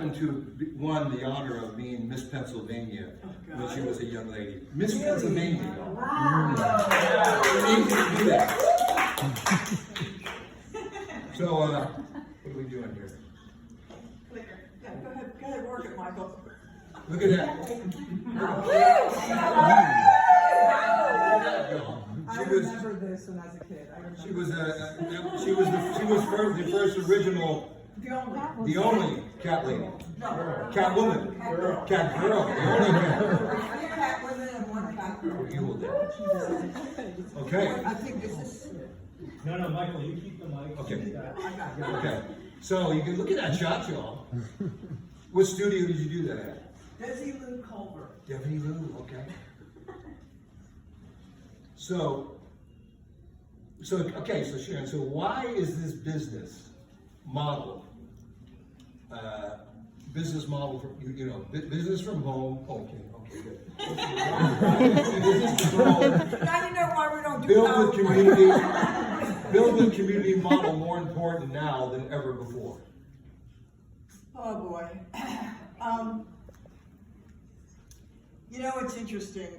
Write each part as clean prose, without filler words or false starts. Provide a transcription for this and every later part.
Won the honor of being Miss Pennsylvania when she was a young lady. Miss Pennsylvania. Wow. We need to do that. So, what are we doing here? Clicker. Yeah, go ahead, work it, Michael. Look at that. I remember this when I was a kid. She was the first original. The only cat lady. Cat woman. Cat girl. The only cat. Cat women and one cat girl. You will do. Okay. I think this is. No, Michael, you keep the mic. Okay. I got it. Okay. So you can look at that shot, y'all. What studio did you do that at? Desi Lou Culver. Debbie Lou. Okay. So Sharyn, so why is this business model for business from home? Okay, good. Business from home. Now you know why we don't do Build with community model more important now than ever before. Oh boy. It's interesting.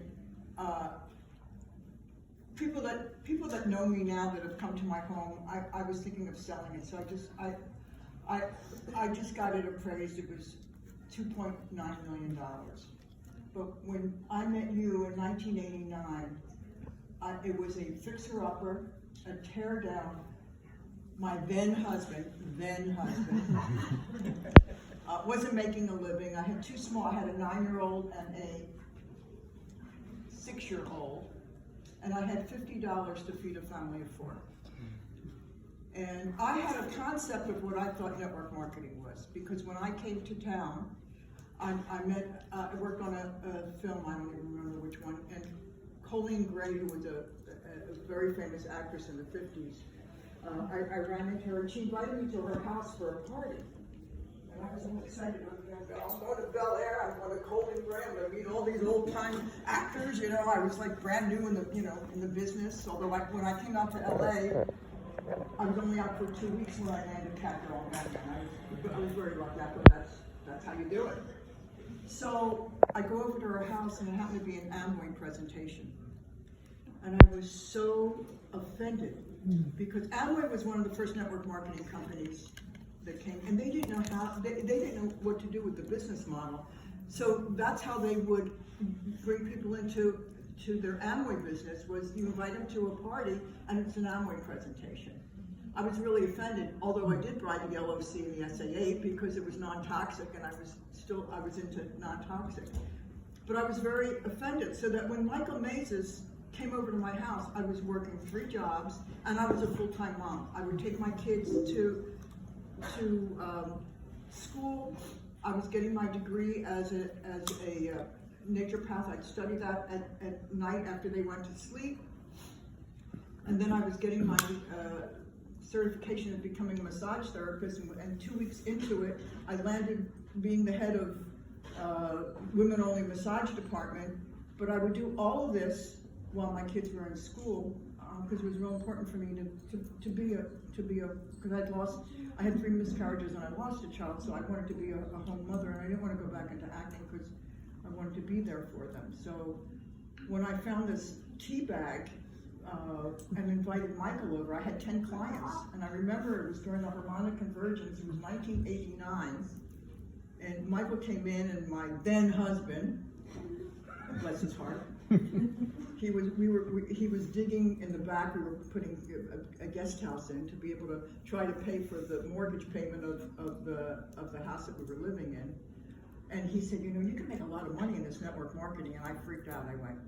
People that know me now that have come to my home, I was thinking of selling it, so I just got it appraised. It was $2.9 million. But when I met you in 1989, it was a fixer-upper, a tear-down. My then husband, wasn't making a living. I had I had a 9-year-old and a 6-year-old, and I had $50 to feed a family of 4. And I had a concept of what I thought network marketing was, because when I came to town, I worked on a film, I don't even remember which one, and Colleen Gray, who was a very famous actress in the 50s, I ran into her, and she invited me to her house for a party. And I was all excited. I'm going to Bel Air. I'm going to Colleen Gray. I'm going to meet all these old-time actors. I was like brand new in the business. Although when I came out to LA, I was only out for 2 weeks when I landed Cat Girl and Batman. I was worried about that, but that's how you do it. So I go over to her house, and it happened to be an Amway presentation. And I was so offended because Amway was one of the first network marketing companies that came, and they didn't know they didn't know what to do with the business model. So that's how they would bring people into their Amway business, was you invite them to a party and it's an Amway presentation. I was really offended, although I did buy the LOC and the SA8 because it was non-toxic, and I was into non-toxic. But I was very offended, so that when Michael Mazes came over to my house, I was working 3 jobs, and I was a full-time mom. I would take my kids to school. I was getting my degree as a naturopath. I'd study that at night after they went to sleep. And then I was getting my certification of becoming a massage therapist, and 2 weeks into it, I landed being the head of women-only massage department. But I would do all of this while my kids were in school, because it was real important for me to be because I had 3 miscarriages and I lost a child, so I wanted to be a home mother, and I didn't want to go back into acting because I wanted to be there for them. So when I found this tea bag and invited Michael over, I had 10 clients, and I remember it was during the harmonic convergence. It was 1989, and Michael came in, and my then husband, bless his heart, he was digging in the back. We were putting a guest house in to be able to try to pay for the mortgage payment of the house that we were living in. And he said, you can make a lot of money in this network marketing. And I freaked out. I went,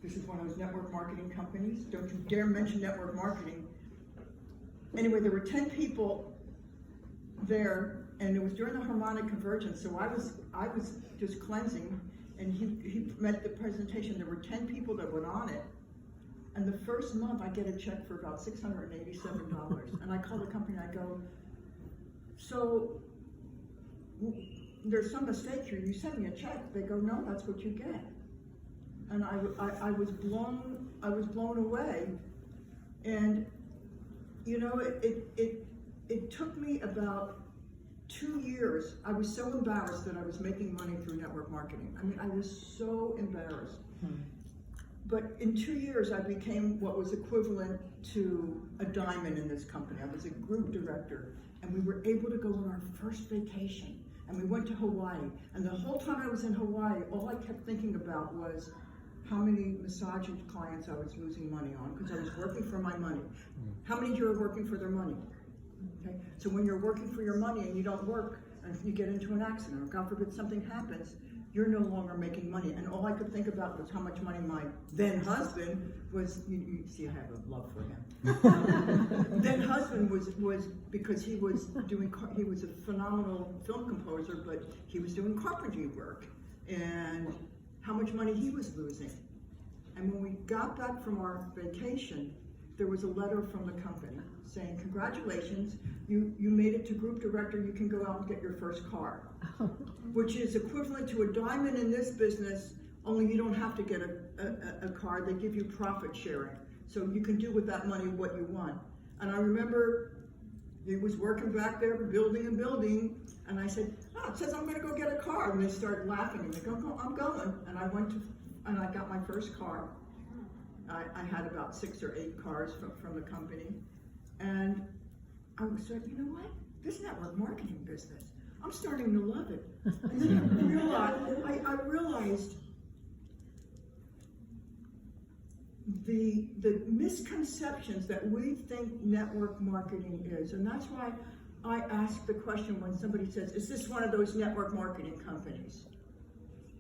this is one of those network marketing companies. Don't you dare mention network marketing. Anyway, there were 10 people there, and it was during the harmonic convergence. So I was just cleansing. And he met the presentation. There were 10 people that went on it. And the first month I get a check for about $687. And I call the company and I go, so there's some mistake here. You sent me a check. They go, no, that's what you get. And I was blown away. And it took me about 2 years, I was so embarrassed that I was making money through network marketing. I mean, I was so embarrassed. But in 2 years, I became what was equivalent to a diamond in this company. I was a group director, and we were able to go on our first vacation. And we went to Hawaii. And the whole time I was in Hawaii, all I kept thinking about was how many massage clients I was losing money on, because I was working for my money. How many here are working for their money? Okay? So when you're working for your money and you don't work, and you get into an accident, or God forbid something happens, you're no longer making money. And all I could think about was how much money my then husband was, you see I have a love for him. Then husband was because he was a phenomenal film composer, but he was doing carpentry work, and how much money he was losing. And when we got back from our vacation, there was a letter from the company saying, congratulations, you made it to group director, you can go out and get your first car. Which is equivalent to a diamond in this business, only you don't have to get a car, they give you profit sharing. So you can do with that money what you want. And I remember he was working back there, building and building, and I said, oh, it says I'm gonna go get a car. And they started laughing, and they go, I'm going. And I got my first car. I had about 6 or 8 cars from the company. And I said, you know what? This network marketing business, I'm starting to love it. And then I realized the misconceptions that we think network marketing is. And that's why I ask the question when somebody says, is this one of those network marketing companies?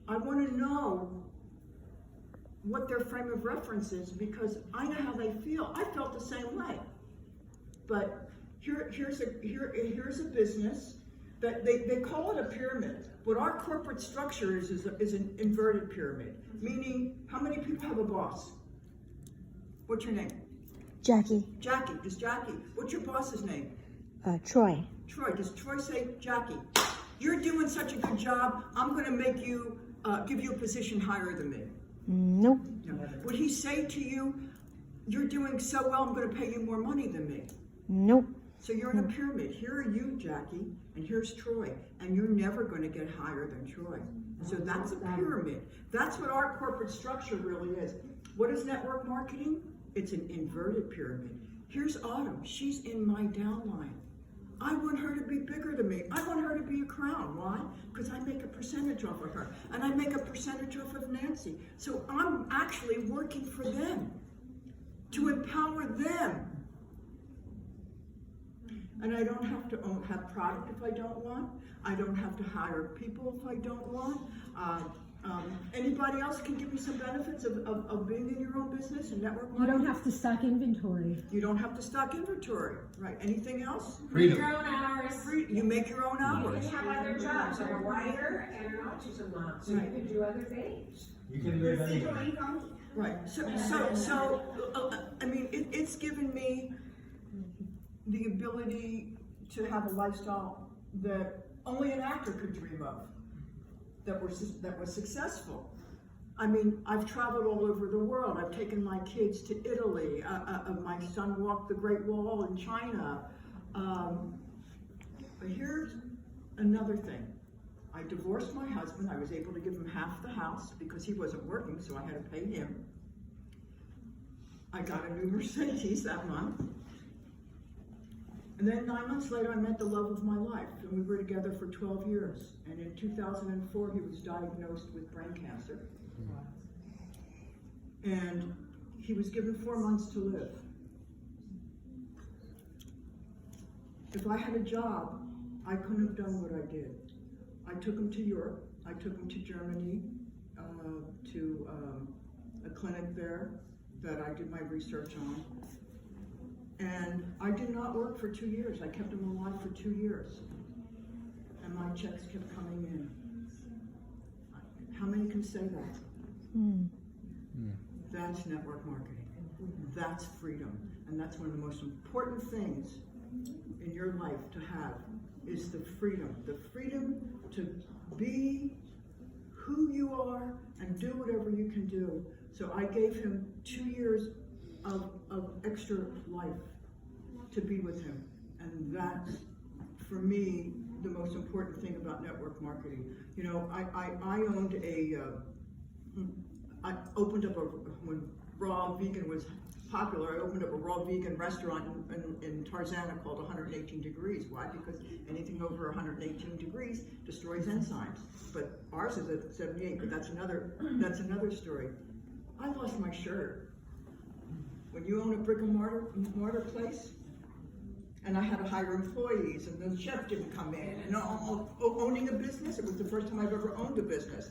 I want to know what their frame of reference is, because I know how they feel. I felt the same way. But here's a business that they call it a pyramid. What our corporate structure is an inverted pyramid, meaning how many people have a boss? What's your name? Jackie. Jackie. Does Jackie? What's your boss's name? Troy. Troy. Does Troy say, Jackie, you're doing such a good job, I'm going to make you, give you a position higher than me? Nope. No. Would he say to you, you're doing so well, I'm going to pay you more money than me? Nope. So you're in a pyramid. Here are you, Jackie, and here's Troy, and you're never going to get higher than Troy. So that's a pyramid. That's what our corporate structure really is. What is network marketing? It's an inverted pyramid. Here's Autumn. She's in my downline. I want her to be bigger than me. I want her to be a crown. Why? Because I make a percentage off of her, and I make a percentage off of Nancy. So I'm actually working for them to empower them. And I don't have to have product if I don't want. I don't have to hire people if I don't want. Anybody else can give me some benefits of being in your own business and network marketing? You don't have to stock inventory. You don't have to stock inventory, right? Anything else? Freedom. Your own hours. You make your own You hours. can have other jobs. I'm a writer and an autism mom, so you can do other things. You can live anywhere. Right. So I mean, it's given me the ability to have a lifestyle that only an actor could dream of, that was successful. I mean, I've traveled all over the world. I've taken my kids to Italy. My son walked the Great Wall in China. But here's another thing. I divorced my husband. I was able to give him half the house because he wasn't working, so I had to pay him. I got a new Mercedes that month. And then 9 months later, I met the love of my life, and we were together for 12 years. And in 2004, he was diagnosed with brain cancer. And he was given 4 months to live. If I had a job, I couldn't have done what I did. I took him to Europe. I took him to Germany, to a clinic there that I did my research on. And I did not work for 2 years. I kept him alive for 2 years. And my checks kept coming in. How many can say that? That's network marketing. That's freedom. And that's one of the most important things in your life to have is the freedom. The freedom to be who you are and do whatever you can do. So I gave him 2 years of extra life to be with him. And that, for me, the most important thing about network marketing. You know, I owned I opened up when raw vegan was popular, I opened up a raw vegan restaurant in Tarzana called 118 Degrees. Why? Because anything over 118 degrees destroys enzymes. But ours is at 78, but that's another story. I lost my shirt. When you own a brick and mortar place, and I had to hire employees, and the chef didn't come in, and owning a business, it was the first time I've ever owned a business.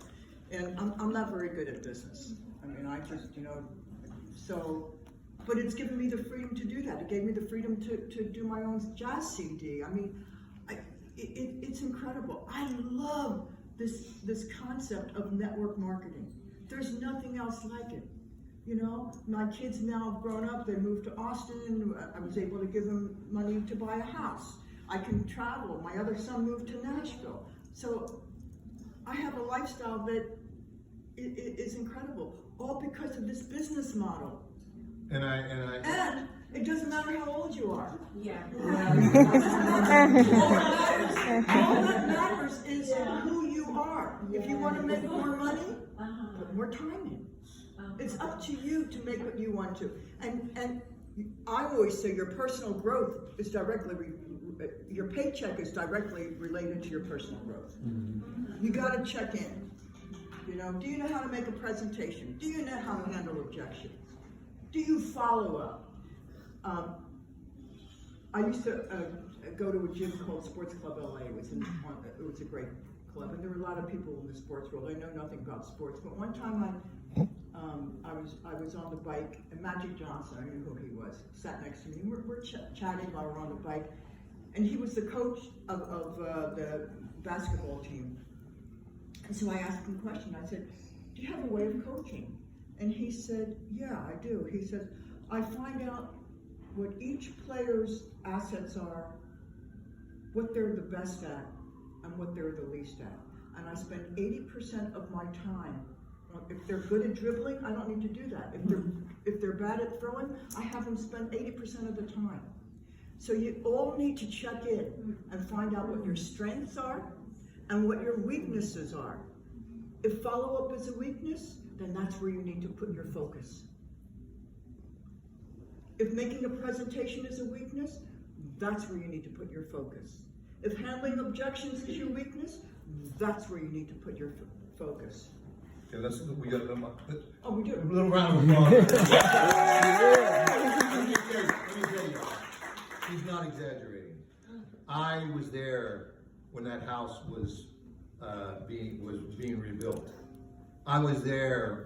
And I'm not very good at business. I mean, I just, but it's given me the freedom to do that. It gave me the freedom to do my own jazz CD. I mean, it's incredible. I love this concept of network marketing. There's nothing else like it. You know, my kids now have grown up, they moved to Austin, I was able to give them money to buy a house. I can travel, my other son moved to Nashville. So I have a lifestyle that is incredible, all because of this business model. And it doesn't matter how old you are. Yeah. All that matters is who you are. If you want to make more money, put more time in. It's up to you to make what you want to. And I always say your personal growth is your paycheck is directly related to your personal growth. You got to check in. You know, do you know how to make a presentation? Do you know how to handle objections? Do you follow up? I used to go to a gym called Sports Club LA. It was a great club, and there were a lot of people in the sports world. I know nothing about sports, but one time I was on the bike, and Magic Johnson, I knew who he was, sat next to me. We're chatting while we're on the bike, and he was the coach of the basketball team. And so I asked him a question. I said, "Do you have a way of coaching?" And he said, "Yeah, I do." He said, "I find out what each player's assets are, what they're the best at, and what they're the least at. And I spend 80% of my time. If they're good at dribbling, I don't need to do that. If they're bad at throwing, I have them spend 80% of the time." So you all need to check in and find out what your strengths are and what your weaknesses are. If follow-up is a weakness, then that's where you need to put your focus. If making a presentation is a weakness, that's where you need to put your focus. If handling objections is your weakness, that's where you need to put your focus. Okay, we got a little, Oh, we do. a little round of applause. Let me tell you, he's not exaggerating. I was there when that house was being rebuilt. I was there